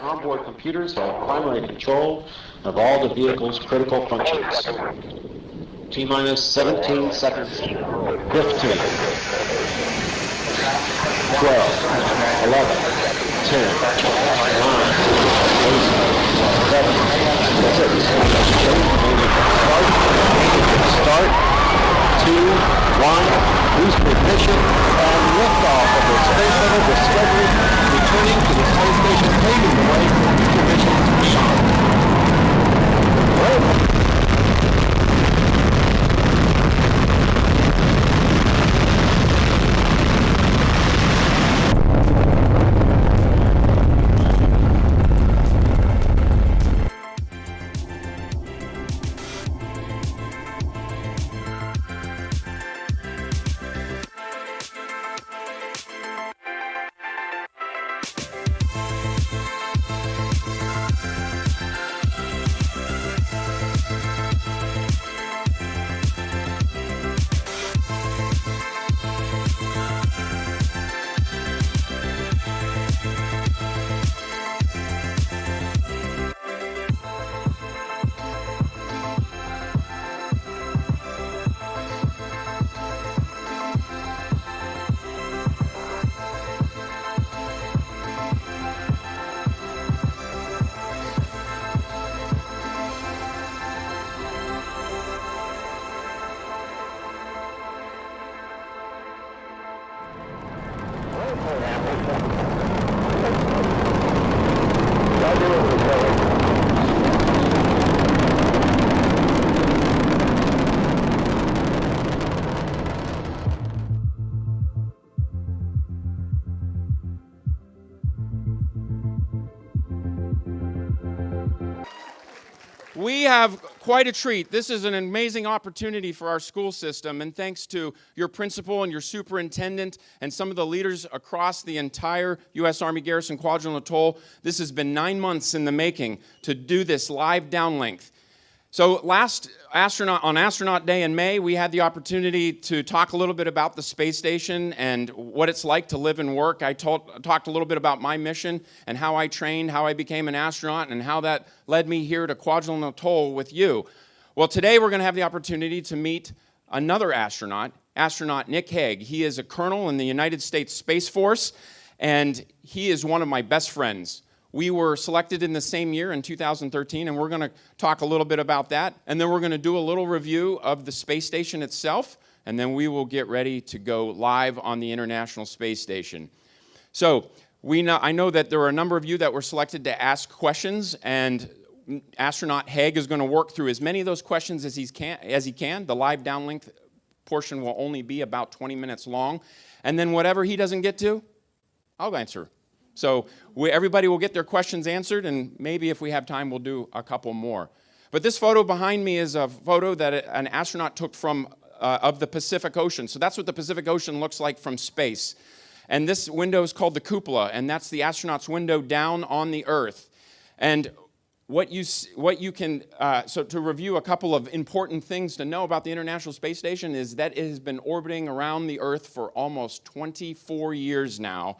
onboard computers have primary control of all the vehicle's critical functions. T-minus 17 seconds. 15, 12, 11, 10, 9, 8, 7, 6, start, 2, 1, boost ignition, and liftoff of the Space Shuttle Discovery, returning to the space station, paving the way for future missions beyond. We have quite a treat. This is an amazing opportunity for our school system, and thanks to your principal and your superintendent and some of the leaders across the entire U.S. Army Garrison Kwajalein Atoll, this has been 9 months in the making to do this live downlink. So on Astronaut Day in May, we had the opportunity to talk a little bit about the space station and what it's like to live and work. I talked a little bit about my mission and how I trained, how I became an astronaut, and how that led me here to Kwajalein Atoll with you. Well, today we're going to have the opportunity to meet another astronaut, astronaut Nick Hague. He is a colonel in the United States Space Force, and he is one of my best friends. We were selected in the same year in 2013, and we're going to talk a little bit about that. And then we're going to do a little review of the space station itself, and then we will get ready to go live on the International Space Station. So I know that there are a number of you that were selected to ask questions, and astronaut Hague is going to work through as many of those questions as he can. The live downlink portion will only be about 20 minutes long. And then whatever he doesn't get to, I'll answer. So everybody will get their questions answered, and maybe if we have time, we'll do a couple more. But this photo behind me is a photo that an astronaut took of the Pacific Ocean. So that's what the Pacific Ocean looks like from space. And this window is called the cupola, and that's the astronaut's window down on the Earth. And so to review a couple of important things to know about the International Space Station is that it has been orbiting around the Earth for almost 24 years now,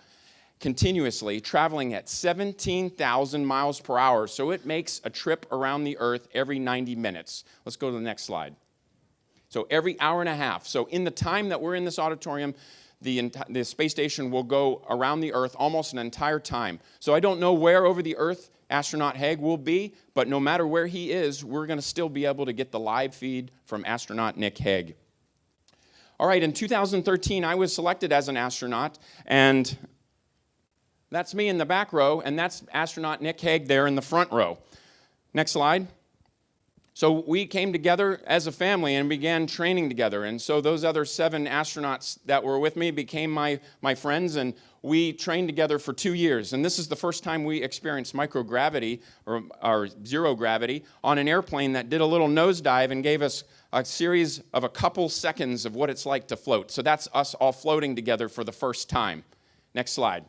continuously, traveling at 17,000 miles per hour. So it makes a trip around the Earth every 90 minutes. Let's go to the next slide. So every hour and a half. So in the time that we're in this auditorium, the space station will go around the Earth almost an entire time. So I don't know where over the Earth astronaut Hague will be, but no matter where he is, we're going to still be able to get the live feed from astronaut Nick Hague. All right, in 2013, I was selected as an astronaut, and that's me in the back row, and that's astronaut Nick Hague there in the front row. Next slide. So we came together as a family and began training together, and so those other 7 astronauts that were with me became my friends, and we trained together for 2 years. And this is the first time we experienced microgravity, or zero gravity, on an airplane that did a little nosedive and gave us a series of a couple seconds of what it's like to float. So that's us all floating together for the first time. Next slide.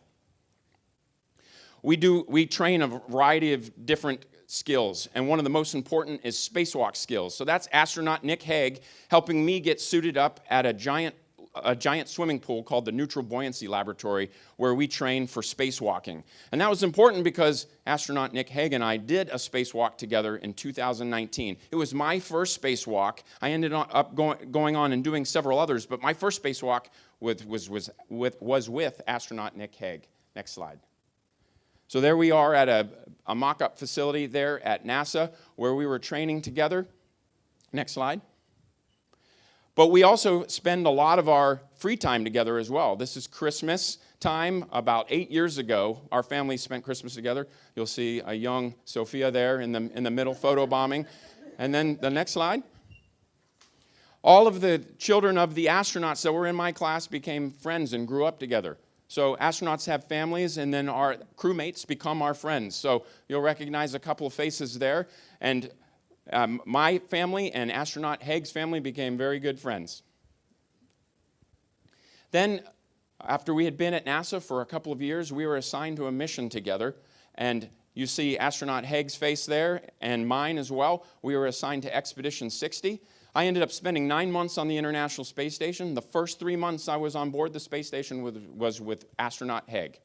We train a variety of different skills, and one of the most important is spacewalk skills. So that's astronaut Nick Hague helping me get suited up at a giant a giant swimming pool called the Neutral Buoyancy Laboratory, where we train for spacewalking. And that was important because astronaut Nick Hague and I did a spacewalk together in 2019. It was my first spacewalk. I ended up going on and doing several others, but my first spacewalk was with astronaut Nick Hague. Next slide. So there we are at a mock-up facility there at NASA where we were training together. Next slide. But we also spend a lot of our free time together as well. This is Christmas time. About 8 years ago, our family spent Christmas together. You'll see a young Sophia there in the middle photobombing. And then the next slide. All of the children of the astronauts that were in my class became friends and grew up together. So astronauts have families, and then our crewmates become our friends. So you'll recognize a couple of faces there. And my family and astronaut Hague's family became very good friends. Then, after we had been at NASA for a couple of years, we were assigned to a mission together. And you see astronaut Hague's face there, and mine as well. We were assigned to Expedition 60. I ended up spending 9 months on the International Space Station. The first 3 months I was on board the space station was with astronaut Hague.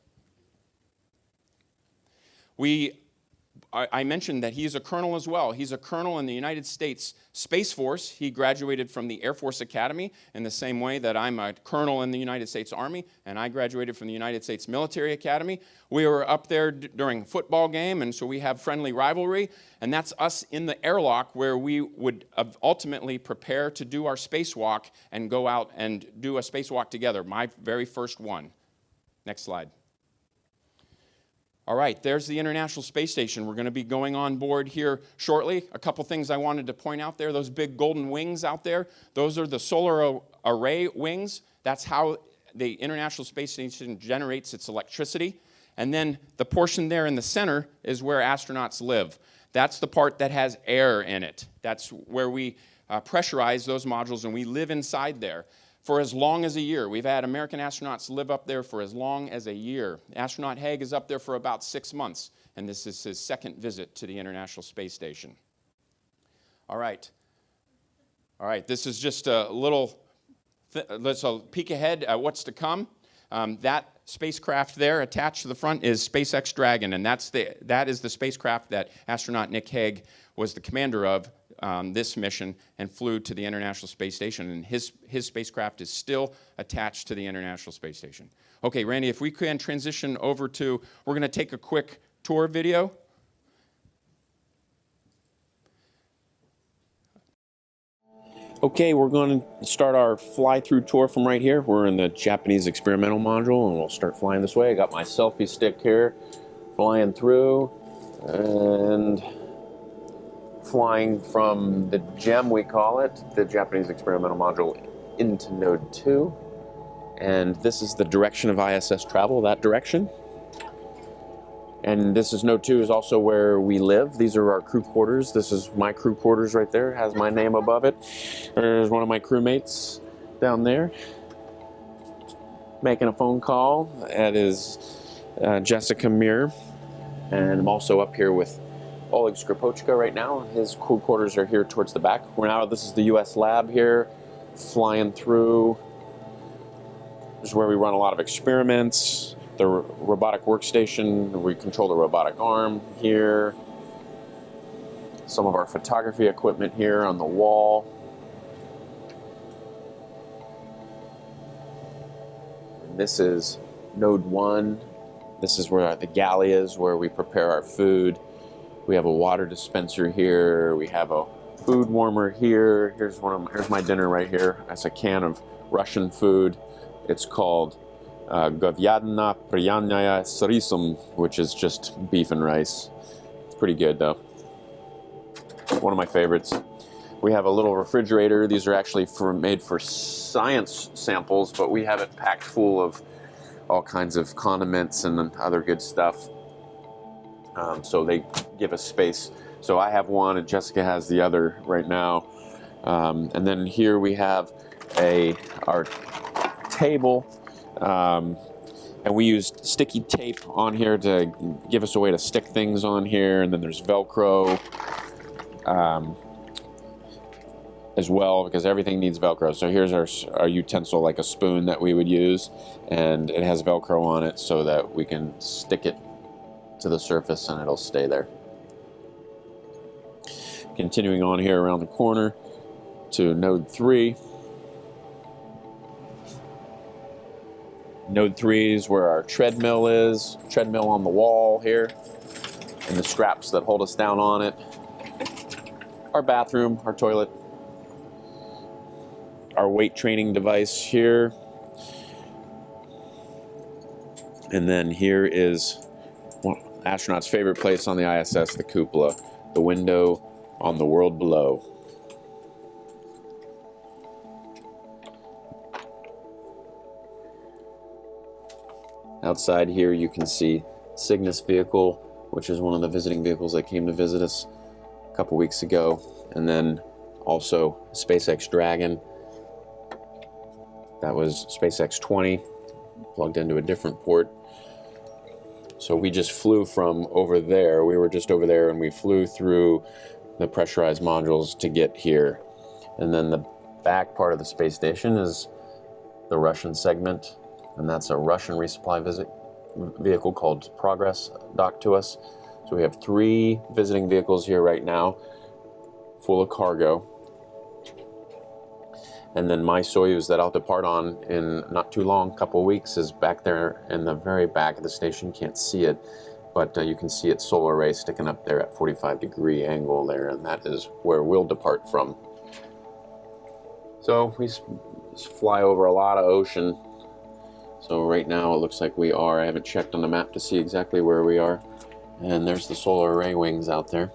I mentioned that he's a colonel as well. He's a colonel in the United States Space Force. He graduated from the Air Force Academy in the same way that I'm a colonel in the United States Army, and I graduated from the United States Military Academy. We were up there during a football game, and so we have friendly rivalry, and that's us in the airlock where we would ultimately prepare to do our spacewalk and go out and do a spacewalk together, my very first one. Next slide. All right, there's the International Space Station. We're going to be going on board here shortly. A couple things I wanted to point out there. Those big golden wings out there, those are the solar array wings. That's how the International Space Station generates its electricity. And then the portion there in the center is where astronauts live. That's the part that has air in it. That's where we pressurize those modules, and we live inside there for as long as a year. We've had American astronauts live up there for as long as a year. Astronaut Hague is up there for about 6 months, and this is his second visit to the International Space Station. All right, this is just a little, let's peek ahead at what's to come. That spacecraft there attached to the front is SpaceX Dragon, and that is the spacecraft that astronaut Nick Hague was the commander of this mission and flew to the International Space Station, and his spacecraft is still attached to the International Space Station. Okay, Randy, if we can transition over to, we're going to take a quick tour video. Okay, we're going to start our fly-through tour from right here. We're in the Japanese experimental module, and we'll start flying this way. I got my selfie stick here, flying through, and flying from the GEM, we call it, the Japanese experimental module, into node 2. And this is the direction of ISS travel, that direction. And this is node 2 is also where we live. These are our crew quarters. This is my crew quarters right there, has my name above it. There's one of my crewmates down there making a phone call. That is Jessica Muir. And I'm also up here with Oleg Skripochka right now. His crew quarters are here towards the back. This is the US lab here, flying through. This is where we run a lot of experiments. The robotic workstation, we control the robotic arm here. Some of our photography equipment here on the wall. And this is node 1. This is where the galley is, where we prepare our food. We have a water dispenser here. We have a food warmer here. Here's my dinner right here. That's a can of Russian food. It's called Govyadna Priyanaya Sarisum, which is just beef and rice. It's pretty good though. One of my favorites. We have a little refrigerator. These are actually made for science samples, but we have it packed full of all kinds of condiments and other good stuff. So they give us space. So I have one and Jessica has the other right now. And then here we have our table. And we used sticky tape on here to give us a way to stick things on here. And then there's Velcro. as well, because everything needs Velcro. So here's our utensil, like a spoon that we would use, and it has Velcro on it so that we can stick it to the surface and it'll stay there. Continuing on here around the corner to node 3. Node 3 is where our treadmill is. Treadmill on the wall here, and the straps that hold us down on it. Our bathroom, our toilet. Our weight training device here. And then here is one astronaut's favorite place on the ISS, the cupola, the window on the world below. Outside here you can see Cygnus vehicle, which is one of the visiting vehicles that came to visit us a couple weeks ago, and then also SpaceX Dragon. That was SpaceX 20, plugged into a different port. So we just flew from over there. We were just over there and we flew through the pressurized modules to get here. And then the back part of the space station is the Russian segment, and that's a Russian resupply vehicle called Progress docked to us. So we have 3 visiting vehicles here right now, full of cargo. And then my Soyuz that I'll depart on in not too long, couple weeks, is back there in the very back of the station. Can't see it, but you can see its solar array sticking up there at 45-degree angle there, and that is where we'll depart from. So we fly over a lot of ocean. So right now it looks like we are, I haven't checked on the map to see exactly where we are, and there's the solar array wings out there.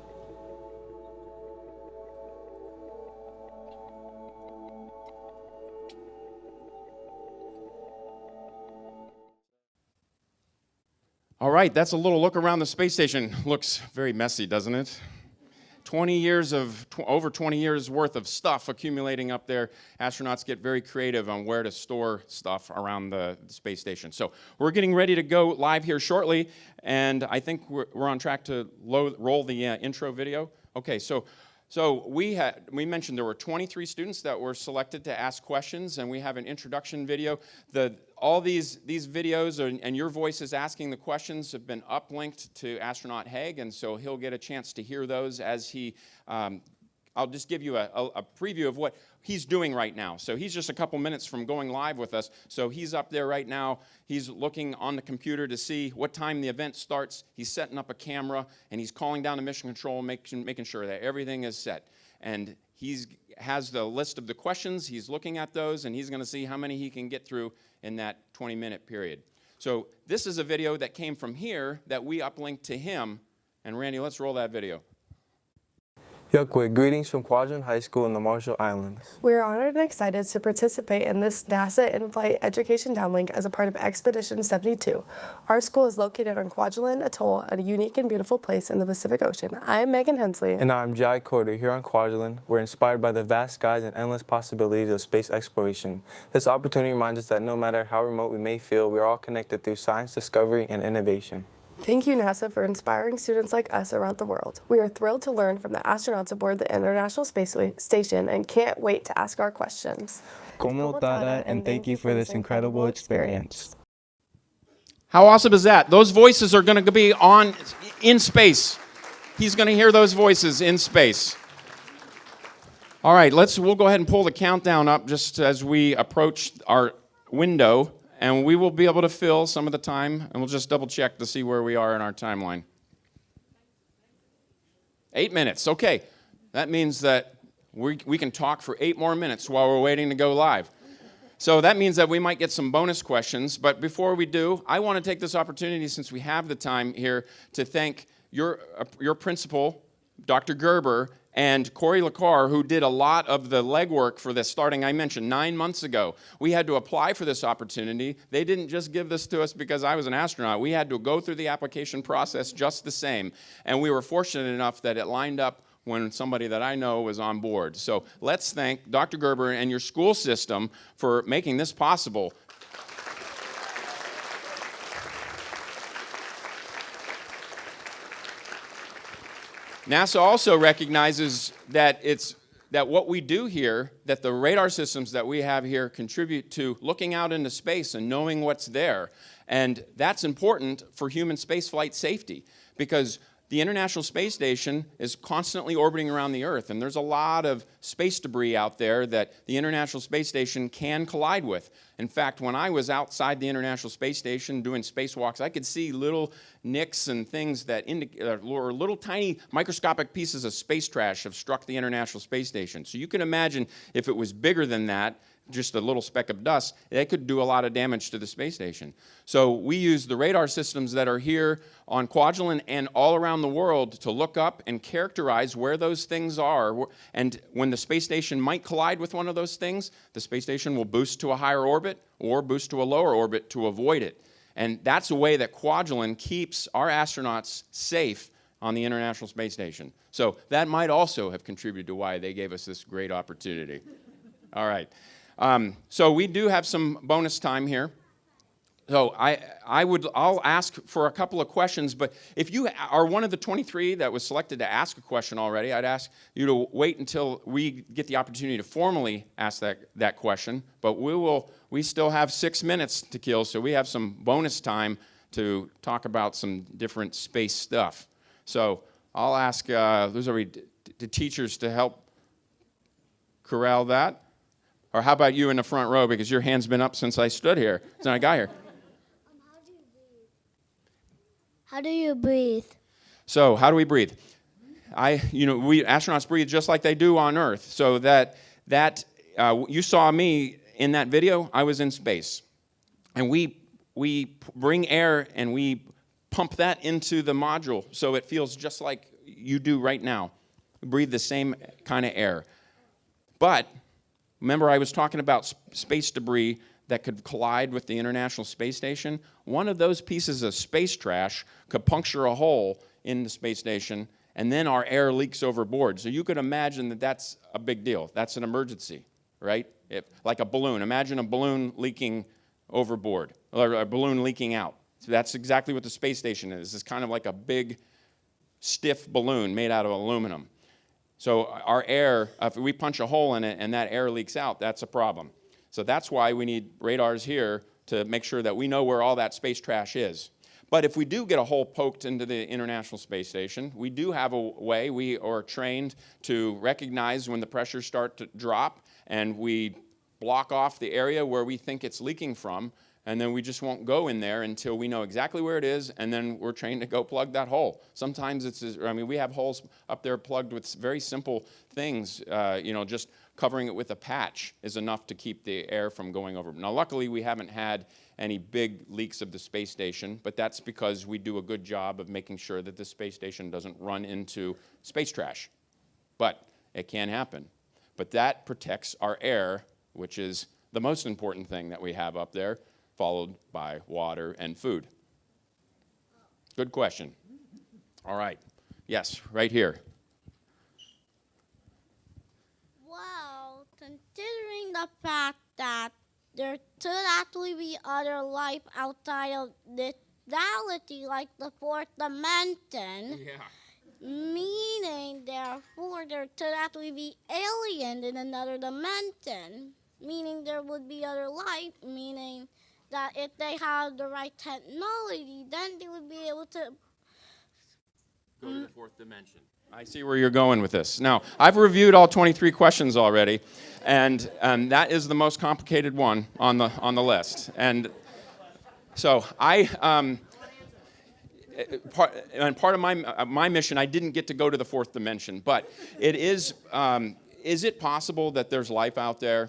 All right, that's a little look around the space station. Looks very messy, doesn't it? Over 20 years worth of stuff accumulating up there. Astronauts get very creative on where to store stuff around the space station. So we're getting ready to go live here shortly, and I think we're on track to roll the intro video. Okay, so we mentioned there were 23 students that were selected to ask questions, and we have an introduction video. All these videos and your voices asking the questions have been uplinked to astronaut Haig, and so he'll get a chance to hear those as he, I'll just give you a preview of what he's doing right now. So he's just a couple minutes from going live with us. So he's up there right now. He's looking on the computer to see what time the event starts. He's setting up a camera, and he's calling down to mission control, making sure that everything is set. And he has the list of the questions. He's looking at those, and he's going to see how many he can get through in that 20-minute period. So this is a video that came from here that we uplinked to him. And Randy, let's roll that video. Yukwe, greetings from Kwajalein High School in the Marshall Islands. We are honored and excited to participate in this NASA in-flight education downlink as a part of Expedition 72. Our school is located on Kwajalein Atoll, a unique and beautiful place in the Pacific Ocean. I'm Megan Hensley. And I'm Jai Corder. Here on Kwajalein, we're inspired by the vast skies and endless possibilities of space exploration. This opportunity reminds us that no matter how remote we may feel, we are all connected through science, discovery, and innovation. Thank you, NASA, for inspiring students like us around the world. We are thrilled to learn from the astronauts aboard the International Space Station and can't wait to ask our questions. Como tada, and thank you for this incredible experience. How awesome is that? Those voices are going to be in space. He's going to hear those voices in space. All right, we'll go ahead and pull the countdown up just as we approach our window. And we will be able to fill some of the time, and we'll just double check to see where we are in our timeline. 8 minutes, okay. That means that we can talk for 8 more minutes while we're waiting to go live. So that means that we might get some bonus questions, but before we do, I want to take this opportunity, since we have the time here, to thank your principal, Dr. Gerber, and Corey LaCar, who did a lot of the legwork for this starting, I mentioned, 9 months ago. We had to apply for this opportunity. They didn't just give this to us because I was an astronaut. We had to go through the application process just the same. And we were fortunate enough that it lined up when somebody that I know was on board. So let's thank Dr. Gerber and your school system for making this possible. NASA also recognizes that it's that what we do here, that the radar systems that we have here contribute to looking out into space and knowing what's there. And that's important for human spaceflight safety, because the International Space Station is constantly orbiting around the Earth, and there's a lot of space debris out there that the International Space Station can collide with. In fact, when I was outside the International Space Station doing spacewalks, I could see little nicks and things that or little tiny microscopic pieces of space trash have struck the International Space Station. So you can imagine if it was bigger than that, just a little speck of dust, that could do a lot of damage to the space station. So we use the radar systems that are here on Kwajalein and all around the world to look up and characterize where those things are. And when the space station might collide with one of those things, the space station will boost to a higher orbit or boost to a lower orbit to avoid it. And that's a way that Kwajalein keeps our astronauts safe on the International Space Station. So that might also have contributed to why they gave us this great opportunity. All right. So we do have some bonus time here. So I'll ask for a couple of questions, but if you are one of the 23 that was selected to ask a question already, I'd ask you to wait until we get the opportunity to formally ask that question. But we still have 6 minutes to kill, so we have some bonus time to talk about some different space stuff. So I'll ask the teachers to help corral that. Or how about you in the front row, because your hand's been up since I stood here, since I got here. How do you breathe? So how do we breathe? We astronauts breathe just like they do on Earth. So you saw me in that video. I was in space, and we bring air and we pump that into the module, so it feels just like you do right now. We breathe the same kind of air, but remember, I was talking about space debris that could collide with the International Space Station. One of those pieces of space trash could puncture a hole in the space station, and then our air leaks overboard. So you could imagine that that's a big deal. That's an emergency, right? Like a balloon. Imagine a balloon leaking overboard, or a balloon leaking out. So that's exactly what the space station is. It's kind of like a big, stiff balloon made out of aluminum. So our air, if we punch a hole in it and that air leaks out, that's a problem. So that's why we need radars here to make sure that we know where all that space trash is. But if we do get a hole poked into the International Space Station, we do have a way. We are trained to recognize when the pressures start to drop, and we block off the area where we think it's leaking from, and then we just won't go in there until we know exactly where it is, and then we're trained to go plug that hole. Sometimes we have holes up there plugged with very simple things. Just covering it with a patch is enough to keep the air from going over. Now, luckily, we haven't had any big leaks of the space station, but that's because we do a good job of making sure that the space station doesn't run into space trash. But it can happen. But that protects our air, which is the most important thing that we have up there, followed by water and food. Good question. All right. Yes, right here. Well, considering the fact that there could actually be other life outside of this reality, like the fourth dimension, meaning, therefore, there could actually be aliens in another dimension, meaning there would be other life, meaning that if they have the right technology, then they would be able to go to the fourth dimension. I see where you're going with this. Now, I've reviewed all 23 questions already, and that is the most complicated one on the list. And so part of my mission, I didn't get to go to the fourth dimension, but it is it possible that there's life out there?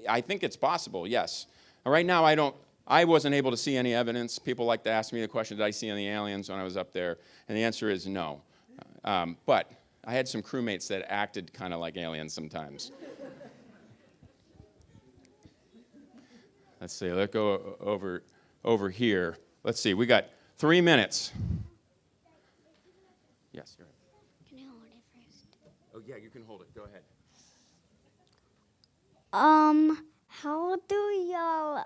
I think it's possible, yes. Right now, I wasn't able to see any evidence. People like to ask me the question, did I see any aliens when I was up there? And the answer is no. But I had some crewmates that acted kind of like aliens sometimes. Let's see, let's go over here. Let's see, we got 3 minutes. Yes, you're right. Can I hold it first? Oh, yeah, you can hold it. Go ahead. How do y'all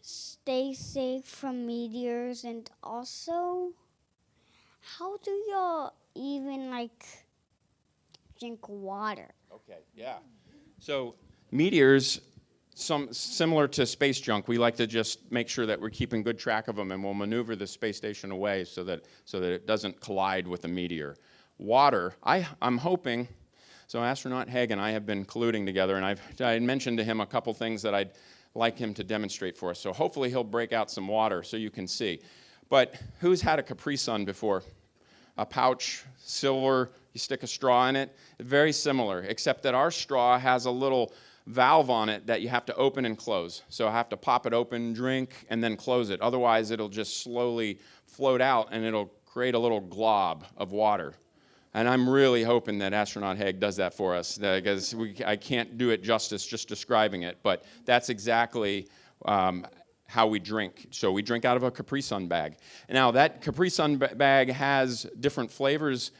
stay safe from meteors, and also how do y'all even drink water. Okay, yeah. So meteors, similar to space junk, we like to just make sure that we're keeping good track of them, and we'll maneuver the space station away so that it doesn't collide with a meteor. Water, I'm hoping. So astronaut Haig and I have been colluding together, and I mentioned to him a couple things that I'd like him to demonstrate for us. So hopefully he'll break out some water so you can see. But who's had a Capri Sun before? A pouch, silver, you stick a straw in it. Very similar, except that our straw has a little valve on it that you have to open and close. So I have to pop it open, drink, and then close it. Otherwise, it'll just slowly float out, and it'll create a little glob of water. And I'm really hoping that astronaut Haig does that for us, because I can't do it justice just describing it, but that's exactly how we drink. So we drink out of a Capri Sun bag. Now, that Capri Sun bag has different flavors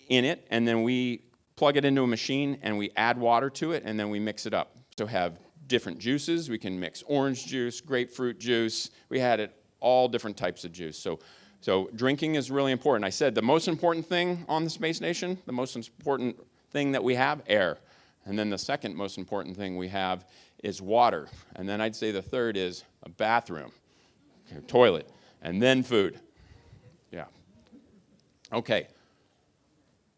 in it, and then we plug it into a machine, and we add water to it, and then we mix it up. So have different juices. We can mix orange juice, grapefruit juice. We had it all different types of juice. So drinking is really important. I said the most important thing on the space station, the most important thing that we have, air. And then the second most important thing we have is water. And then I'd say the third is a bathroom, toilet, and then food. Yeah. Okay.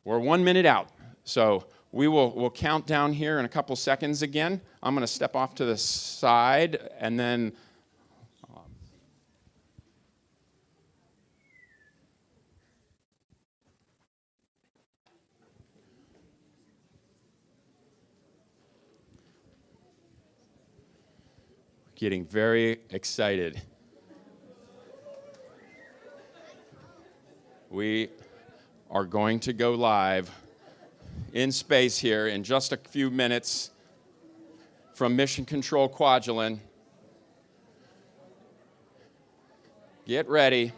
We're 1 minute out. So we'll count down here in a couple seconds again. I'm going to step off to the side, and then getting very excited. We are going to go live in space here in just a few minutes from Mission Control Kwajalein. Get ready.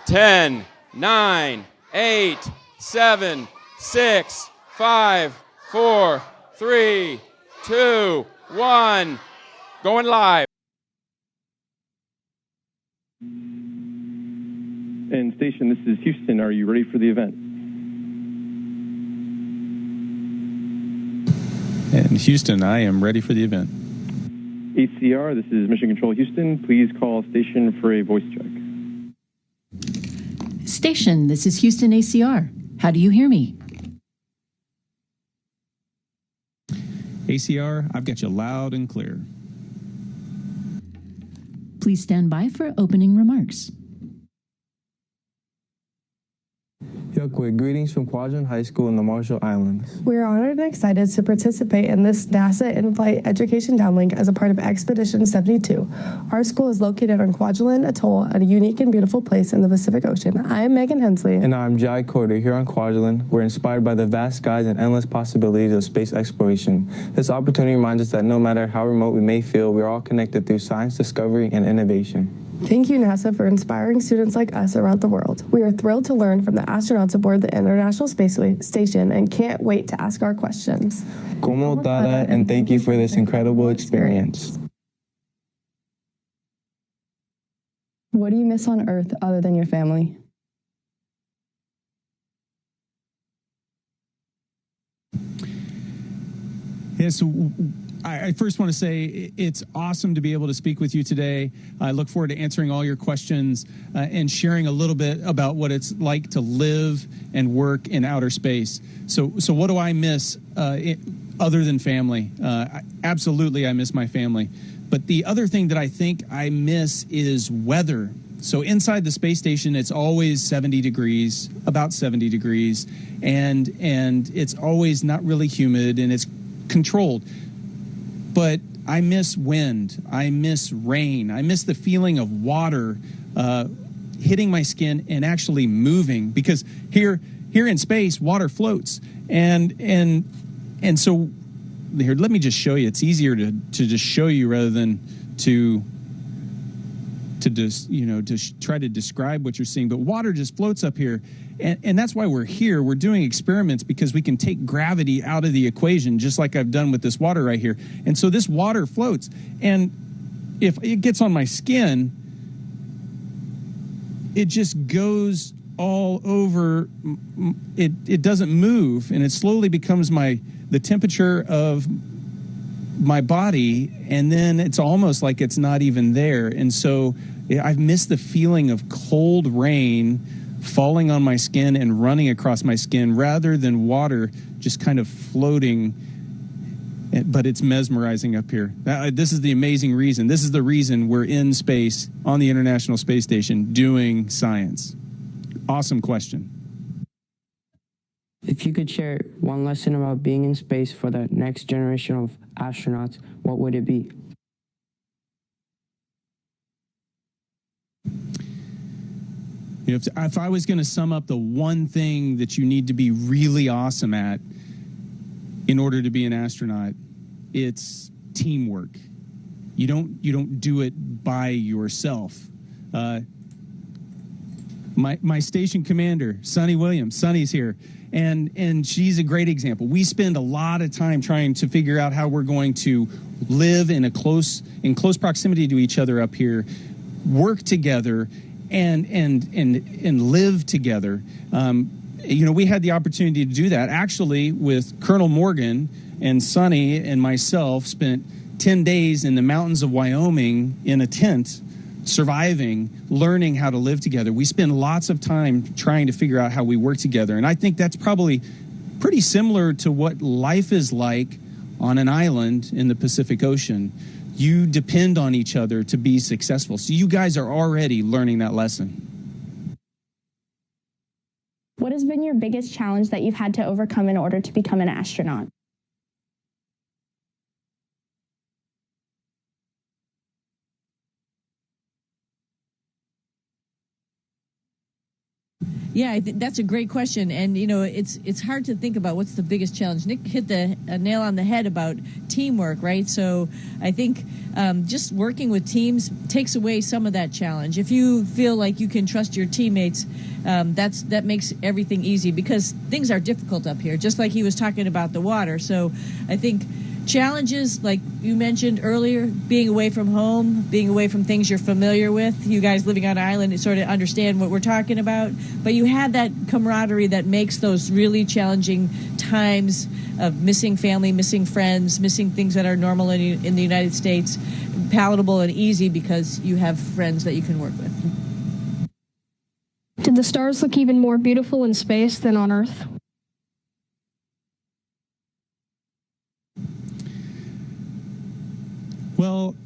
10, 9, 8, 7, 6, 5, 4, 3, 2, 1. Going live. And station, this is Houston. Are you ready for the event? And Houston, I am ready for the event. ACR, this is Mission Control Houston. Please call station for a voice check. Station, this is Houston ACR. How do you hear me? ACR, I've got you loud and clear. Please stand by for opening remarks. Yokwe, greetings from Kwajalein High School in the Marshall Islands. We are honored and excited to participate in this NASA in-flight education downlink as a part of Expedition 72. Our school is located on Kwajalein Atoll, a unique and beautiful place in the Pacific Ocean. I am Megan Hensley. And I'm Jai Corder. Here on Kwajalein, we're inspired by the vast skies and endless possibilities of space exploration. This opportunity reminds us that no matter how remote we may feel, we are all connected through science, discovery, and innovation. Thank you, NASA, for inspiring students like us around the world. We are thrilled to learn from the astronauts aboard the International Space Station and can't wait to ask our questions. Como tada, and thank you for this incredible experience. What do you miss on Earth other than your family? Yeah, so I first want to say it's awesome to be able to speak with you today. I look forward to answering all your questions and sharing a little bit about what it's like to live and work in outer space. So what do I miss other than family? Absolutely, I miss my family. But the other thing that I think I miss is weather. So inside the space station, it's always 70 degrees, about 70 degrees, and it's always not really humid, and it's controlled. But I miss wind, I miss rain, I miss the feeling of water hitting my skin and actually moving, because here in space, water floats. And so here, let me just show you. It's easier to just show you rather than to just, to try to describe what you're seeing. But water just floats up here. And that's why we're here. We're doing experiments because we can take gravity out of the equation, just like I've done with this water right here. And so this water floats. And if it gets on my skin, it just goes all over. It doesn't move, and it slowly becomes the temperature of my body, and then it's almost like it's not even there. And so I've missed the feeling of cold rain falling on my skin and running across my skin rather than water just kind of floating. But it's mesmerizing up here. This is the amazing reason. This is the reason we're in space on the International Space Station doing science. Awesome question. If you could share one lesson about being in space for the next generation of astronauts, what would it be? If I was going to sum up the one thing that you need to be really awesome at in order to be an astronaut, it's teamwork. You don't do it by yourself. My station commander, Sonny Williams, Sonny's here, and she's a great example. We spend a lot of time trying to figure out how we're going to live in close proximity to each other up here, work together, and live together. We had the opportunity to do that actually with Colonel Morgan, and Sonny and myself spent 10 days in the mountains of Wyoming in a tent, surviving, learning how to live together. We spend lots of time trying to figure out how we work together. And I think that's probably pretty similar to what life is like on an island in the Pacific Ocean. You depend on each other to be successful. So you guys are already learning that lesson. What has been your biggest challenge that you've had to overcome in order to become an astronaut? Yeah, I think that's a great question, and it's hard to think about what's the biggest challenge. Nick hit the nail on the head about teamwork, right? So I think just working with teams takes away some of that challenge. If you feel like you can trust your teammates, that makes everything easy, because things are difficult up here. Just like he was talking about the water. So I think challenges, like you mentioned earlier, being away from home, being away from things you're familiar with. You guys living on an island sort of understand what we're talking about. But you have that camaraderie that makes those really challenging times of missing family, missing friends, missing things that are normal in the United States palatable and easy, because you have friends that you can work with. Did the stars look even more beautiful in space than on Earth? Well,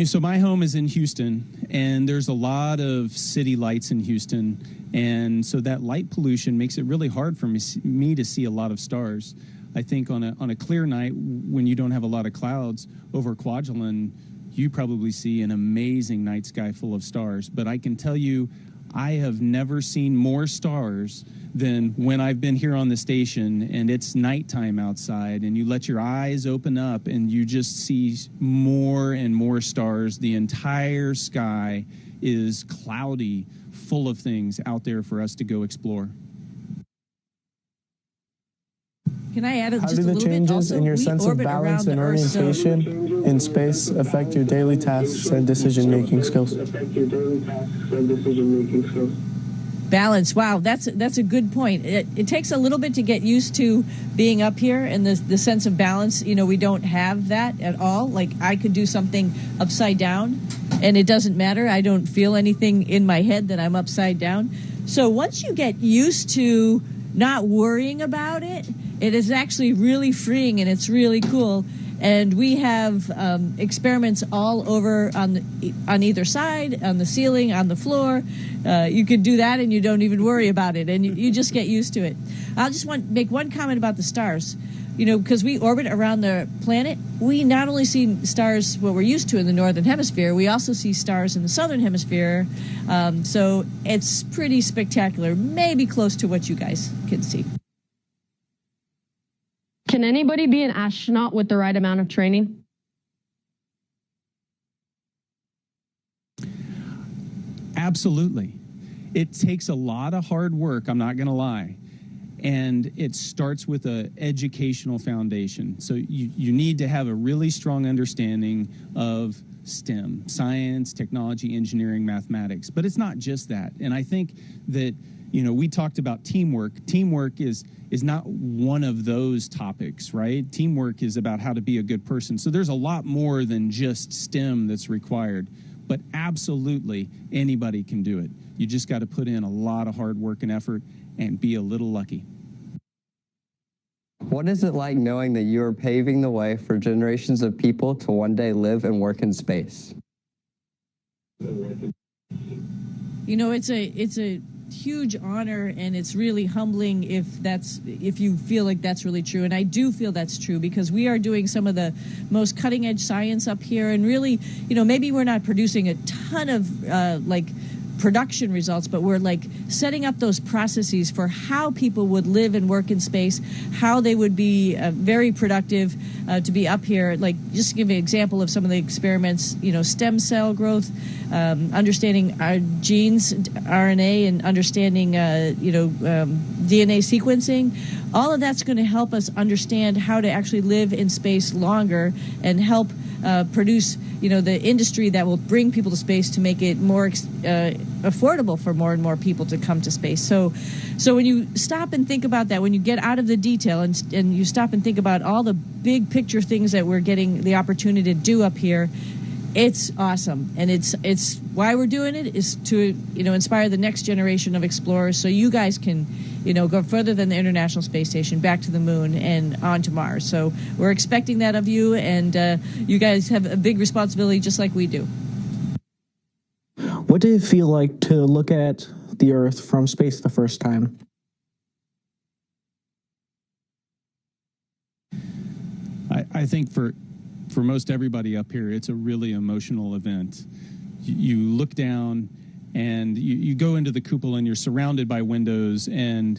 so my home is in Houston, and there's a lot of city lights in Houston, and so that light pollution makes it really hard for me to see a lot of stars. I think on a clear night, when you don't have a lot of clouds over Kwajalein, you probably see an amazing night sky full of stars. But I can tell you, I have never seen more stars than when I've been here on the station and it's nighttime outside and you let your eyes open up and you just see more and more stars. The entire sky is cloudy, full of things out there for us to go explore. Can I add How just do a the little bit? changes Also, in your we sense of orbit balance around and the Earth, so orientation in space affect your daily tasks and decision-making skills? balance. Wow, that's a good point. It takes a little bit to get used to being up here and the sense of balance. We don't have that at all. Like, I could do something upside down and it doesn't matter. I don't feel anything in my head that I'm upside down. So once you get used to not worrying about it, it is actually really freeing and it's really cool. And we have experiments all over on either side, on the ceiling, on the floor. You can do that and you don't even worry about it, and you just get used to it. I'll just make one comment about the stars. Because we orbit around the planet, we not only see stars, what we're used to in the northern hemisphere, we also see stars in the southern hemisphere. So it's pretty spectacular, maybe close to what you guys can see. Can anybody be an astronaut with the right amount of training? Absolutely. It takes a lot of hard work, I'm not going to lie. And it starts with an educational foundation. So you need to have a really strong understanding of STEM, science, technology, engineering, mathematics. But it's not just that. And I think that, we talked about teamwork. Teamwork is not one of those topics, right? Teamwork is about how to be a good person. So there's a lot more than just STEM that's required. But absolutely anybody can do it. You just got to put in a lot of hard work and effort and be a little lucky. What is it like knowing that you are paving the way for generations of people to one day live and work in space? It's a huge honor, and it's really humbling if you feel like that's really true. And I do feel that's true, because we are doing some of the most cutting edge science up here, and really, maybe we're not producing a ton of production results, but we're setting up those processes for how people would live and work in space, how they would be very productive to be up here. Just to give an example of some of the experiments, stem cell growth, understanding our genes, RNA, and understanding, DNA sequencing. All of that's going to help us understand how to actually live in space longer and help produce, the industry that will bring people to space to make it more affordable for more and more people to come to space. So when you stop and think about that, when you get out of the detail and you stop and think about all the big picture things that we're getting the opportunity to do up here, it's awesome. And it's why we're doing it is to, inspire the next generation of explorers, so you guys can, go further than the International Space Station, back to the moon and on to Mars. So we're expecting that of you, and you guys have a big responsibility just like we do. What did it feel like to look at the Earth from space the first time? I think for most everybody up here, it's a really emotional event. You look down and you go into the cupola and you're surrounded by windows, and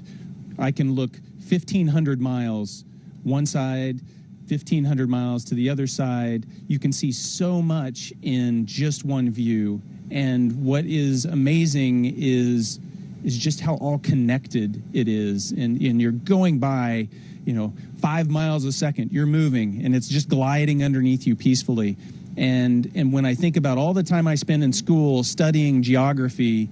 I can look 1,500 miles one side, 1,500 miles to the other side. You can see so much in just one view. And what is amazing is just how all connected it is. And you're going by, 5 miles a second, you're moving, and it's just gliding underneath you peacefully. And when I think about all the time I spent in school studying geography,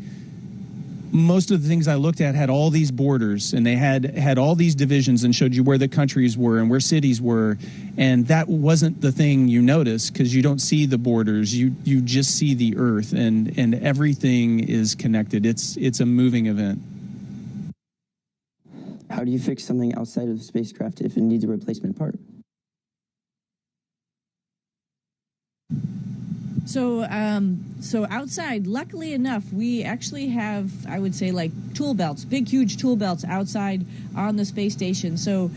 most of the things I looked at had all these borders, and they had all these divisions and showed you where the countries were and where cities were. And that wasn't the thing you notice, because you don't see the borders. You just see the Earth, and everything is connected. It's a moving event. How do you fix something outside of the spacecraft if it needs a replacement part? So outside, luckily enough, we actually have, I would say, tool belts, big, huge tool belts outside on the space station. So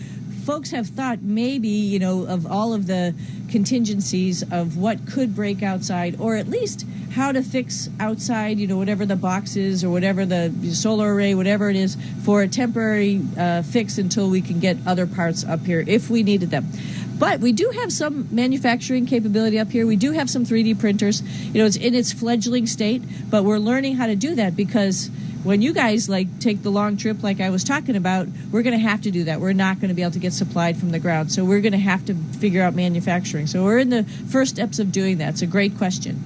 folks have thought maybe, of all of the contingencies of what could break outside, or at least how to fix outside, whatever the box is or whatever the solar array, whatever it is, for a temporary fix until we can get other parts up here if we needed them. But we do have some manufacturing capability up here. We do have some 3D printers. It's in its fledgling state, but we're learning how to do that, because when you guys take the long trip like I was talking about, we're going to have to do that. We're not going to be able to get supplied from the ground. So we're going to have to figure out manufacturing. So we're in the first steps of doing that. It's a great question.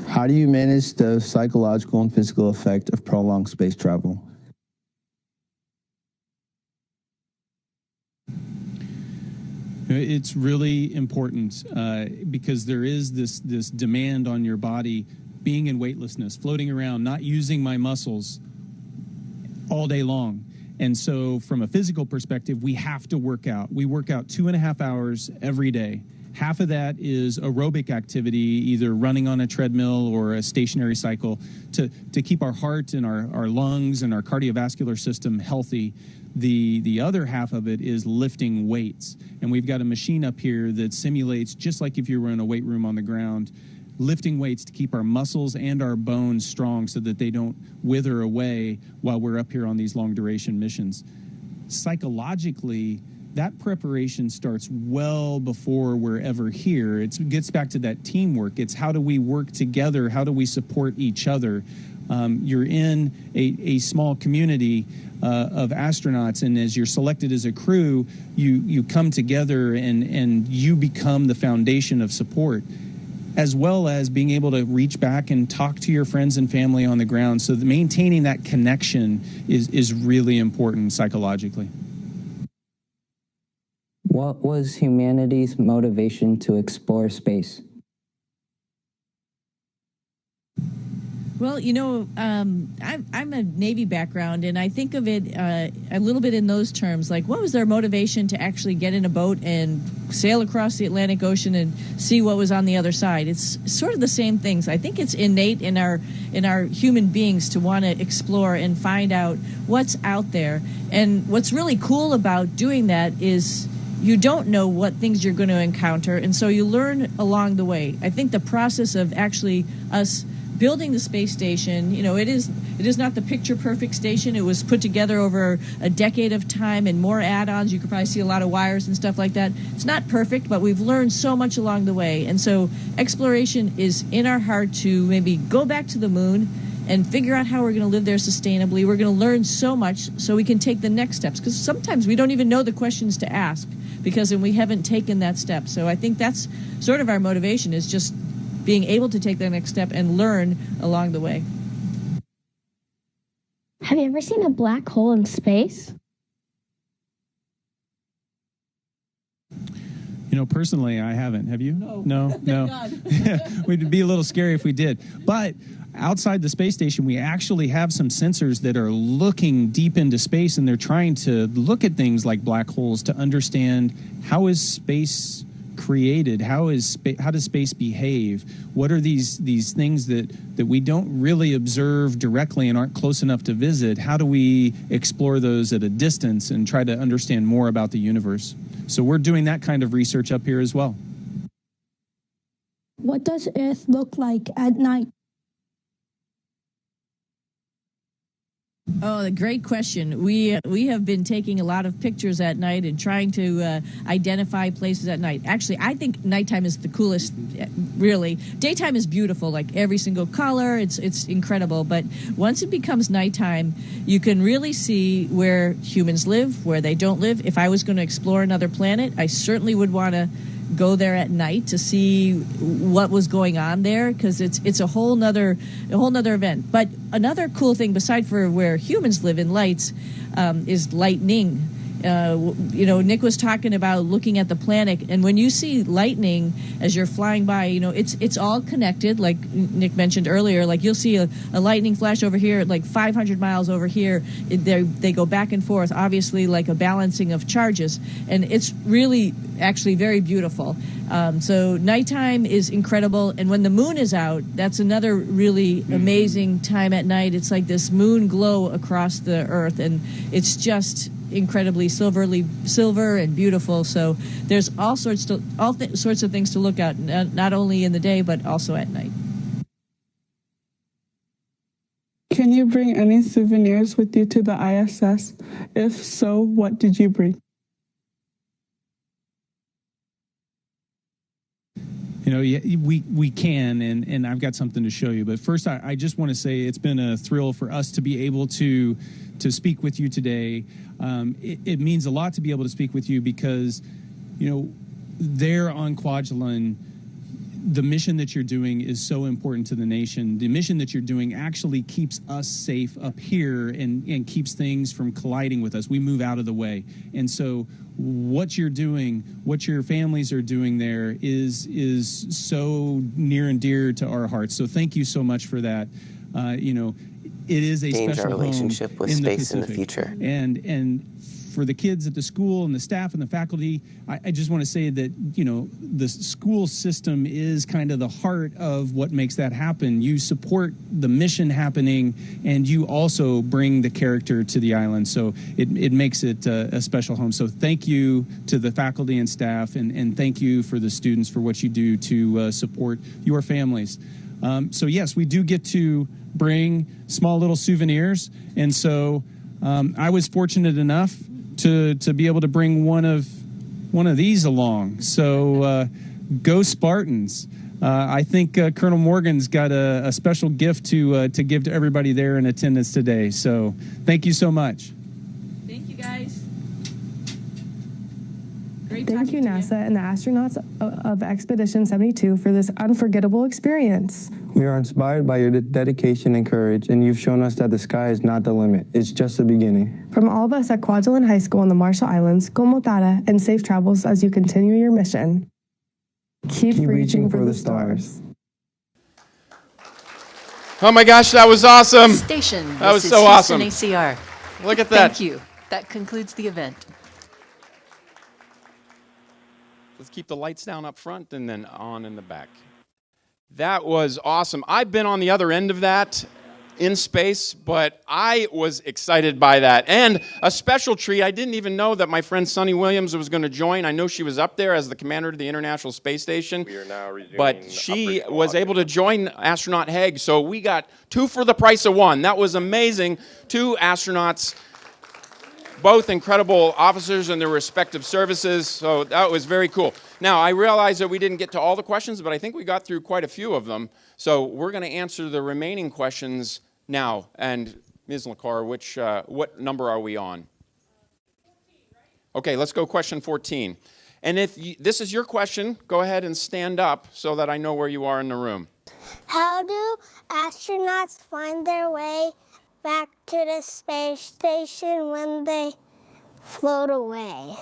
How do you manage the psychological and physical effect of prolonged space travel? It's really important because there is this demand on your body being in weightlessness, floating around, not using my muscles all day long. And so from a physical perspective, we have to work out. We work out 2.5 hours every day. Half of that is aerobic activity, either running on a treadmill or a stationary cycle, to keep our heart and our lungs and our cardiovascular system healthy. The other half of it is lifting weights. And we've got a machine up here that simulates, just like if you were in a weight room on the ground, lifting weights to keep our muscles and our bones strong so that they don't wither away while we're up here on these long duration missions. Psychologically, that preparation starts well before we're ever here. It gets back to that teamwork. It's how do we work together? How do we support each other? You're in a small community of astronauts, and as you're selected as a crew, you come together and you become the foundation of support, as well as being able to reach back and talk to your friends and family on the ground. So maintaining that connection is really important psychologically. What was humanity's motivation to explore space? Well, you know, I'm a Navy background, and I think of it a little bit in those terms. Like, what was their motivation to actually get in a boat and sail across the Atlantic Ocean and see what was on the other side? It's sort of the same things. I think it's innate in our human beings to want to explore and find out what's out there. And what's really cool about doing that is you don't know what things you're going to encounter, and so you learn along the way. I think the process of actually us building the space station, you know, it is not the picture perfect station. It was put together over a decade of time and more add-ons. You could probably see a lot of wires and stuff like that. It's not perfect, but we've learned so much along the way. And so exploration is in our heart to maybe go back to the moon and figure out how we're going to live there sustainably. We're going to learn so much so we can take the next steps, because sometimes we don't even know the questions to ask because we haven't taken that step. So I think that's sort of our motivation, is just being able to take the next step and learn along the way. Have you ever seen a black hole in space? You know, personally, I haven't. Have you? No. Thank God. We'd be a little scary if we did. But outside the space station, we actually have some sensors that are looking deep into space, and they're trying to look at things like black holes to understand how is space created, how does space behave, what are these things that we don't really observe directly and aren't close enough to visit. How do we explore those at a distance and try to understand more about the universe? So we're doing that kind of research up here as well. What does Earth look like at night? Oh, a great question. We have been taking a lot of pictures at night and trying to identify places at night. Actually, I think nighttime is the coolest, really. Daytime is beautiful, like every single color. It's incredible. But once it becomes nighttime, you can really see where humans live, where they don't live. If I was going to explore another planet, I certainly would want to go there at night to see what was going on there, because it's a whole nother event. But another cool thing, beside for where humans live in lights, is lightning. You know, Nick was talking about looking at the planet, and when you see lightning as you're flying by, you know, it's all connected, like Nick mentioned earlier. Like, you'll see a lightning flash over here, like 500 miles over here. They go back and forth, obviously like a balancing of charges, and it's really actually very beautiful. So nighttime is incredible, and when the moon is out, that's another really amazing time at night. It's like this moon glow across the earth, and it's just incredibly silver and beautiful. So there's all sorts of things to look at, not only in the day but also at night. Can you bring any souvenirs with you to the ISS? If so, what did you bring? You know, we can, and I've got something to show you. But first, I just want to say it's been a thrill for us to be able to speak with you today. It means a lot to be able to speak with you because, you know, there on Kwajalein, the mission that you're doing is so important to the nation. The mission that you're doing actually keeps us safe up here and keeps things from colliding with us. We move out of the way. And so what you're doing, what your families are doing there is so near and dear to our hearts. So thank you so much for that. You know, it is a Change special our relationship home with in space the in the future. And for the kids at the school and the staff and the faculty, I just want to say that, you know, the school system is kind of the heart of what makes that happen. You support the mission happening, and you also bring the character to the island. So it makes it a special home. So thank you to the faculty and staff, and thank you for the students for what you do to support your families. So yes, we do get to bring small little souvenirs, and so I was fortunate enough to be able to bring one of these along. So go Spartans. I think Colonel Morgan's got a special gift to give to everybody there in attendance today. So thank you so much. Thank you, guys. Thank you, NASA and the astronauts of Expedition 72 for this unforgettable experience. We are inspired by your dedication and courage, and you've shown us that the sky is not the limit. It's just the beginning. From all of us at Kwajalein High School in the Marshall Islands, Como Tada, and safe travels as you continue your mission. Keep reaching for the stars. Oh my gosh, that was awesome. Station. That was This so is awesome. Houston ACR. Look at that. Thank you. That concludes the event. Let's keep the lights down up front and then on in the back. That was awesome. I've been on the other end of that in space, but I was excited by that. And a special treat, I didn't even know that my friend Sunny Williams was going to join. I know she was up there as the commander of the International Space Station, but she was able to join astronaut Haig, so we got 2 for the price of 1. That was amazing. 2 astronauts, both incredible officers in their respective services, so that was very cool. Now, I realize that we didn't get to all the questions, but I think we got through quite a few of them. So we're going to answer the remaining questions now. And Ms. LaCar, what number are we on? Okay, let's go question 14. And if this is your question, go ahead and stand up so that I know where you are in the room. How do astronauts find their way back to the space station when they float away?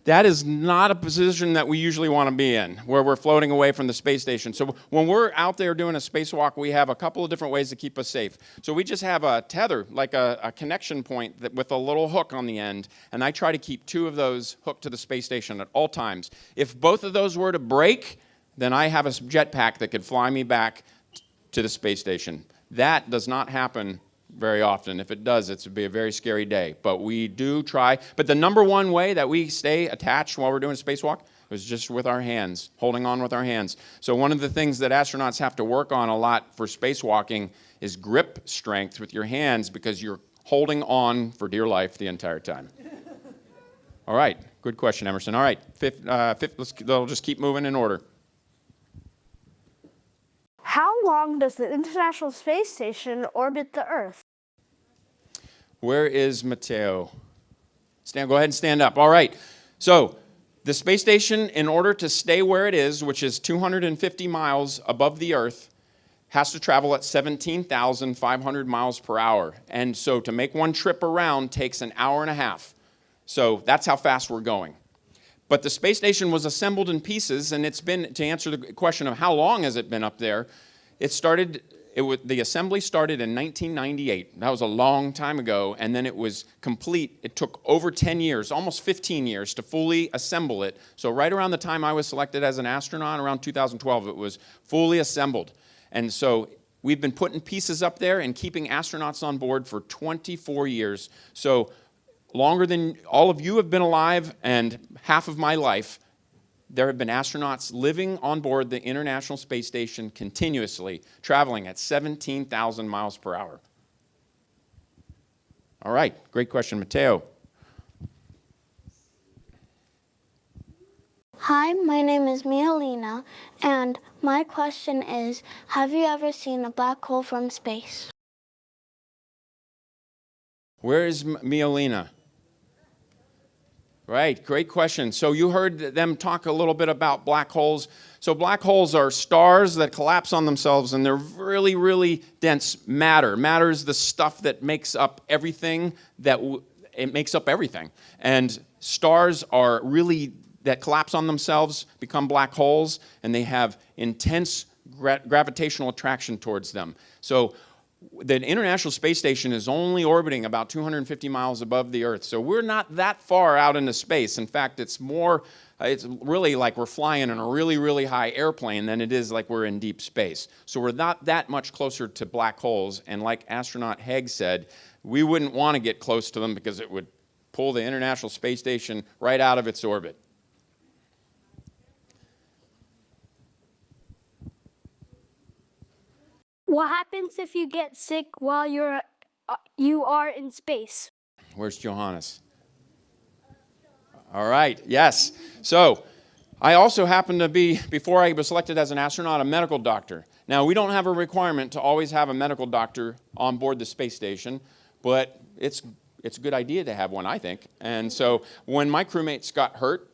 That is not a position that we usually want to be in, where we're floating away from the space station. So when we're out there doing a spacewalk, we have a couple of different ways to keep us safe. So we just have a tether, like a connection point with a little hook on the end, and I try to keep 2 of those hooked to the space station at all times. If both of those were to break, then I have a jetpack that could fly me back to the space station. That does not happen very often. If it does, it would be a very scary day. But we do try. But the number one way that we stay attached while we're doing a spacewalk is just with our hands, holding on with our hands. So one of the things that astronauts have to work on a lot for spacewalking is grip strength with your hands, because you're holding on for dear life the entire time. All right, good question, Emerson. All right, fifth, they'll just keep moving in order. How long does the International Space Station orbit the Earth? Where is Mateo? Go ahead and stand up. All right. So the space station, in order to stay where it is, which is 250 miles above the Earth, has to travel at 17,500 miles per hour. And so to make one trip around takes an hour and a half. So that's how fast we're going. But the space station was assembled in pieces, and it's been, to answer the question of how long has it been up there, the assembly started in 1998. That was a long time ago, and then it was complete. It took over 10 years, almost 15 years, to fully assemble it. So right around the time I was selected as an astronaut, around 2012, it was fully assembled. And so we've been putting pieces up there and keeping astronauts on board for 24 years. So longer than all of you have been alive and half of my life, there have been astronauts living on board the International Space Station continuously, traveling at 17,000 miles per hour. All right, great question, Mateo. Hi, my name is Mialina, and my question is, have you ever seen a black hole from space? Where is Mialina? Right, great question. So you heard them talk a little bit about black holes. So black holes are stars that collapse on themselves, and they're really, really dense matter. Matter is the stuff that makes up everything, it makes up everything. And stars are really, that collapse on themselves, become black holes, and they have intense gravitational attraction towards them. So the International Space Station is only orbiting about 250 miles above the Earth. So we're not that far out into space. In fact, it's really like we're flying in a really, really high airplane than it is like we're in deep space. So we're not that much closer to black holes. And like astronaut Haig said, we wouldn't want to get close to them because it would pull the International Space Station right out of its orbit. What happens if you get sick while you are in space? Where's Johannes? All right, yes. So I also happen to be, before I was selected as an astronaut, a medical doctor. Now, we don't have a requirement to always have a medical doctor on board the space station, but it's a good idea to have one, I think. And so when my crewmates got hurt,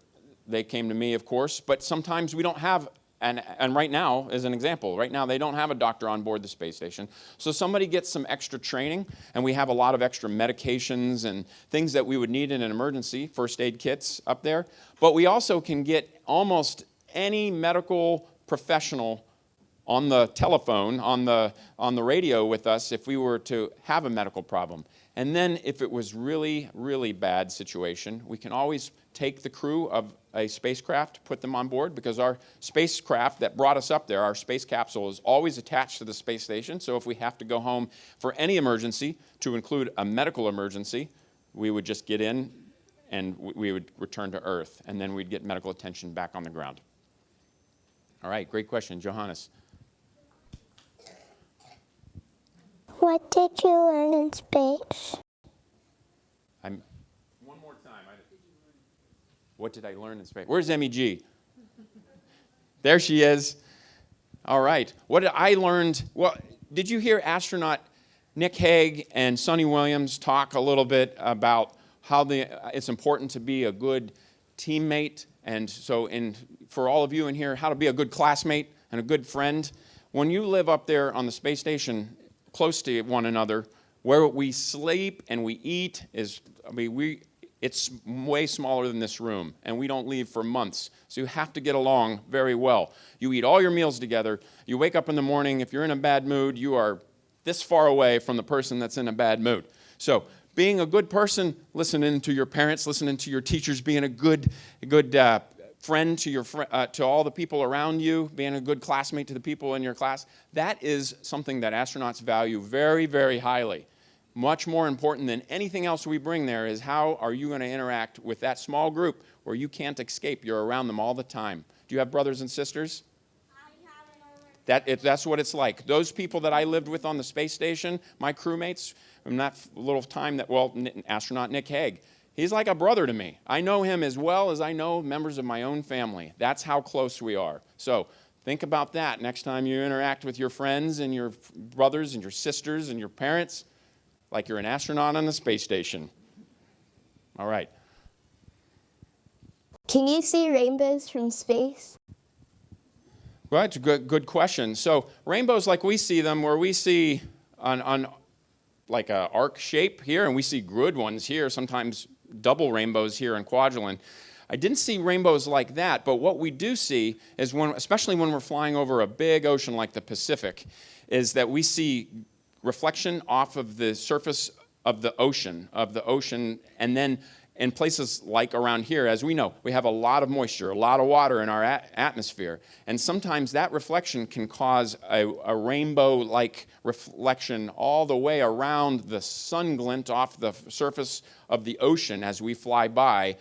they came to me, of course, but sometimes we don't have, and right now, as an example, right now they don't have a doctor on board the space station. So somebody gets some extra training, and we have a lot of extra medications and things that we would need in an emergency, first aid kits up there. But we also can get almost any medical professional on the telephone, on the radio with us if we were to have a medical problem. And then if it was really, really bad situation, we can always take the crew of a spacecraft, put them on board, because our spacecraft that brought us up there, our space capsule, is always attached to the space station. So if we have to go home for any emergency, to include a medical emergency, we would just get in and we would return to Earth, and then we'd get medical attention back on the ground. All right, great question. Johannes. What did you learn in space? One more time. What did I learn in space? Where's MEG? There she is. All right. What did I learn? Well, did you hear astronaut Nick Hague and Sonny Williams talk a little bit about how it's important to be a good teammate? And so for all of you in here, how to be a good classmate and a good friend. When you live up there on the space station close to one another, where we sleep and we eat it's way smaller than this room, and we don't leave for months. So you have to get along very well. You eat all your meals together. You wake up in the morning. If you're in a bad mood, you are this far away from the person that's in a bad mood. So being a good person, listening to your parents, listening to your teachers, being a good friend to all the people around you, being a good classmate to the people in your class, that is something that astronauts value very, very highly. Much more important than anything else we bring there is how are you going to interact with that small group where you can't escape. You're around them all the time. Do you have brothers and sisters? That's what it's like. Those people that I lived with on the space station, my crewmates, from that little time astronaut Nick Hague, he's like a brother to me. I know him as well as I know members of my own family. That's how close we are. So think about that next time you interact with your friends and your brothers and your sisters and your parents, like you're an astronaut on the space station. All right. Can you see rainbows from space? Well, it's a good question. So rainbows like we see them, where we see on like an arc shape here, and we see good ones here, sometimes double rainbows here in Kwajalein. I didn't see rainbows like that, but what we do see is, especially when we're flying over a big ocean like the Pacific, is that we see reflection off of the surface of the ocean, and then in places like around here, as we know, we have a lot of moisture, a lot of water in our atmosphere, and sometimes that reflection can cause a rainbow-like reflection all the way around the sun glint off the surface of the ocean as we fly by,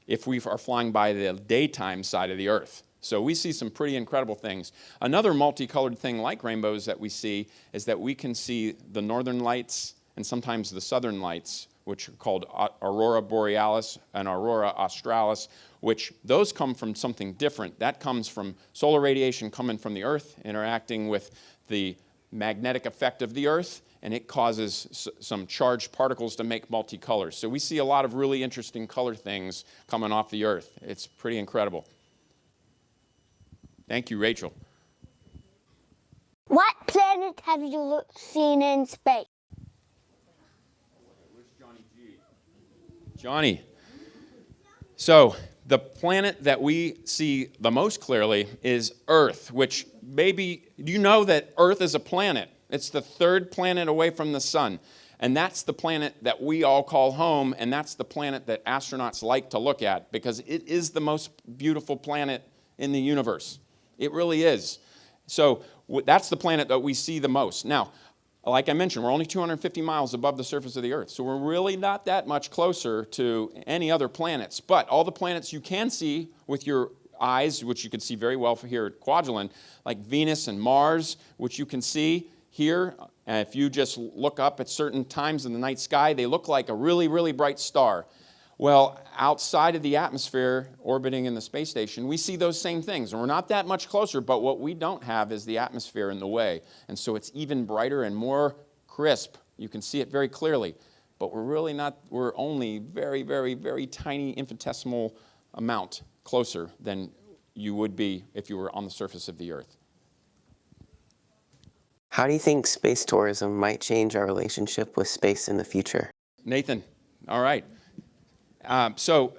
if we are flying by the daytime side of the Earth. So we see some pretty incredible things. Another multicolored thing like rainbows that we see is that we can see the northern lights and sometimes the southern lights, which are called aurora borealis and aurora australis, which those come from something different. That comes from solar radiation coming from the Earth, interacting with the magnetic effect of the Earth, and it causes some charged particles to make multicolors. So we see a lot of really interesting color things coming off the Earth. It's pretty incredible. Thank you, Rachel. What planet have you seen in space? Johnny. So the planet that we see the most clearly is Earth, which maybe, do you know that Earth is a planet? It's the third planet away from the sun. And that's the planet that we all call home, and that's the planet that astronauts like to look at because it is the most beautiful planet in the universe. It really is. So that's the planet that we see the most. Now, like I mentioned, we're only 250 miles above the surface of the Earth, so we're really not that much closer to any other planets. But all the planets you can see with your eyes, which you can see very well here at Kwajalein, like Venus and Mars, which you can see here. If you just look up at certain times in the night sky, they look like a really, really bright star. Well, outside of the atmosphere, orbiting in the space station, we see those same things. And we're not that much closer, but what we don't have is the atmosphere in the way. And so it's even brighter and more crisp. You can see it very clearly. But we're really not, we're only very, very, very tiny infinitesimal amount closer than you would be if you were on the surface of the Earth. How do you think space tourism might change our relationship with space in the future? Nathan, all right. So,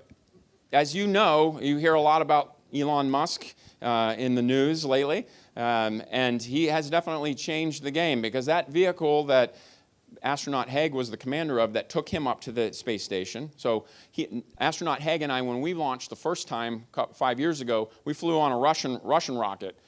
as you know, you hear a lot about Elon Musk in the news lately, and he has definitely changed the game, because that vehicle that astronaut Haig was the commander of that took him up to the space station. So astronaut Haig and I, when we launched the first time 5 years ago, we flew on a Russian rocket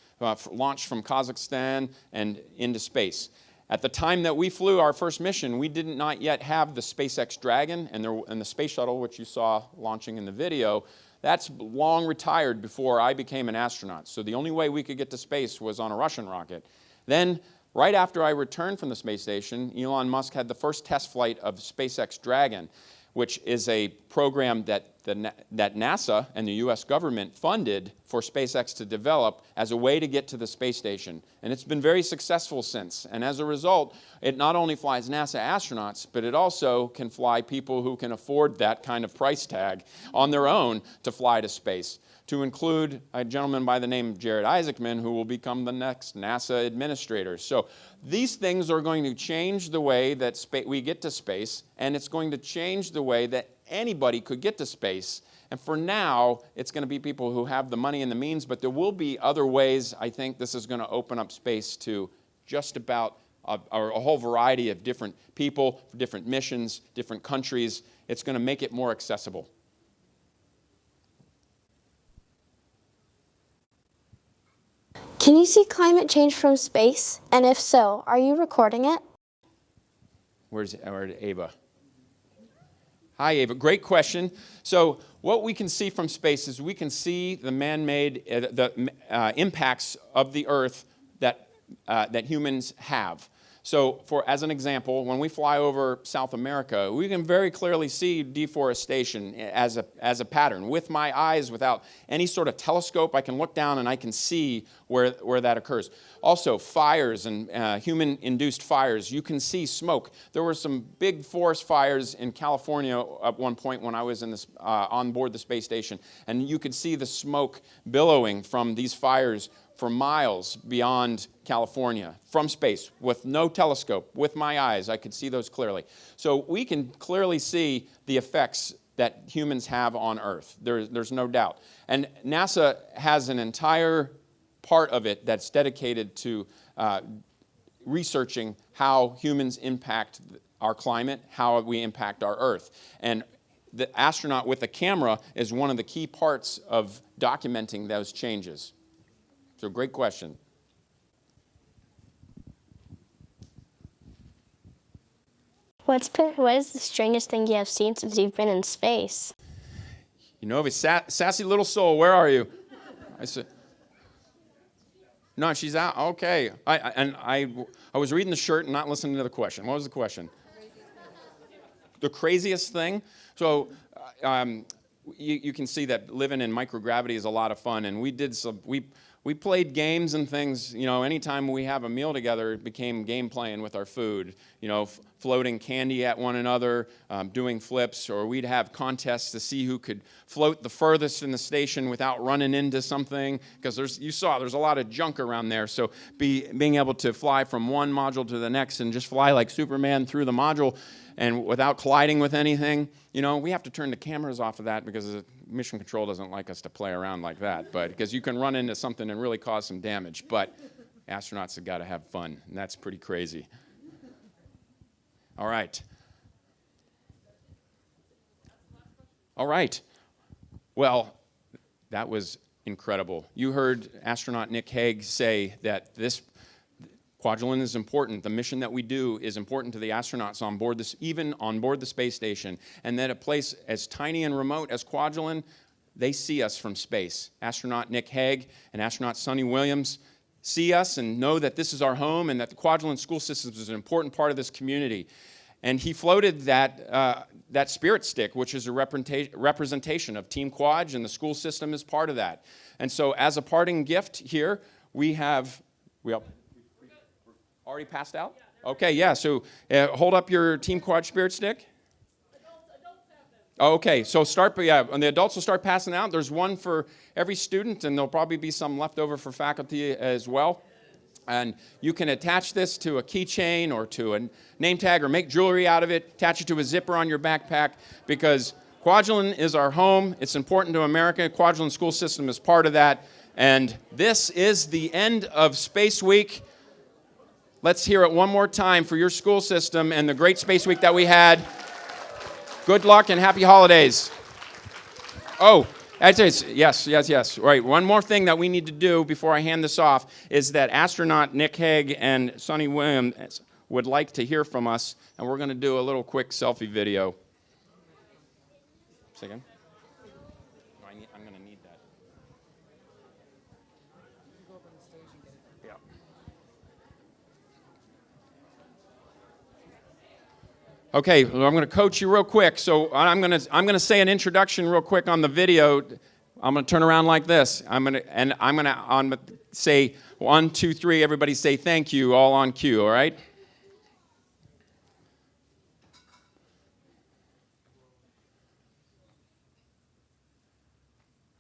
launched from Kazakhstan and into space. At the time that we flew our first mission, we did not yet have the SpaceX Dragon and the space shuttle, which you saw launching in the video. That's long retired before I became an astronaut. So the only way we could get to space was on a Russian rocket. Then, right after I returned from the space station, Elon Musk had the first test flight of SpaceX Dragon, which is a program that NASA and the US government funded for SpaceX to develop as a way to get to the space station. And it's been very successful since. And as a result, it not only flies NASA astronauts, but it also can fly people who can afford that kind of price tag on their own to fly to space, to include a gentleman by the name of Jared Isaacman, who will become the next NASA administrator. So these things are going to change the way that we get to space, and it's going to change the way that anybody could get to space. And for now, it's going to be people who have the money and the means, but there will be other ways. I think this is going to open up space to just about a whole variety of different people, different missions, different countries. It's going to make it more accessible. Can you see climate change from space? And if so, are you recording it? Where's Ava? Hi, Ava. Great question. So what we can see from space is we can see the man-made impacts of the Earth that humans have. So as an example, when we fly over South America, we can very clearly see deforestation as a pattern. With my eyes, without any sort of telescope, I can look down and I can see where that occurs. Also, fires and human-induced fires, you can see smoke. There were some big forest fires in California at one point when I was on board the space station, and you could see the smoke billowing from these fires for miles beyond California, from space, with no telescope. With my eyes, I could see those clearly. So we can clearly see the effects that humans have on Earth. There's no doubt. And NASA has an entire part of it that's dedicated to researching how humans impact our climate, how we impact our Earth. And the astronaut with a camera is one of the key parts of documenting those changes. So great question. What is the strangest thing you have seen since you've been in space? You know, sassy little soul, where are you? I said, no, she's out. Okay. I was reading the shirt and not listening to the question. What was the question? The craziest thing? So you can see that living in microgravity is a lot of fun, and we played games and things. You know, anytime we have a meal together, it became game playing with our food. You know, floating candy at one another, doing flips, or we'd have contests to see who could float the furthest in the station without running into something, because there's a lot of junk around there. So being able to fly from one module to the next and just fly like Superman through the module and without colliding with anything, you know, we have to turn the cameras off of that because mission control doesn't like us to play around like that, but because you can run into something and really cause some damage. But astronauts have got to have fun, and that's pretty crazy. All right. All right. Well, that was incredible. You heard astronaut Nick Hague say that this Kwajalein is important. The mission that we do is important to the astronauts on board even on board the space station, and that a place as tiny and remote as Kwajalein, they see us from space. Astronaut Nick Hague and astronaut Sonny Williams see us and know that this is our home and that the Kwajalein school system is an important part of this community. And he floated that spirit stick, which is a representation of Team Kwaj, and the school system is part of that. And so as a parting gift here, we already passed out? Okay, yeah, so hold up your Team Kwaj spirit stick. Okay, so and the adults will start passing out. There's one for every student, and there'll probably be some left over for faculty as well. And you can attach this to a keychain or to a name tag or make jewelry out of it, attach it to a zipper on your backpack, because Kwajalein is our home. It's important to America. Kwajalein school system is part of that. And this is the end of Space Week. Let's hear it one more time for your school system and the great Space Week that we had. Good luck and happy holidays. Oh, yes. Right, one more thing that we need to do before I hand this off is that astronaut Nick Hague and Sonny Williams would like to hear from us, and we're going to do a little quick selfie video. Second. I'm going to need that. Yeah. Okay, well, I'm going to coach you real quick. So I'm going to say an introduction real quick on the video. I'm going to turn around like this. I'm going to say 1, 2, 3. Everybody say thank you, all on cue. All right.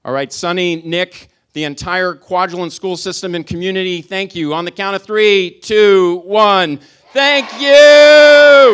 All right, Sonny, Nick, the entire Kwajalein school system and community, thank you. On the count of 3, 2, 1. Thank you.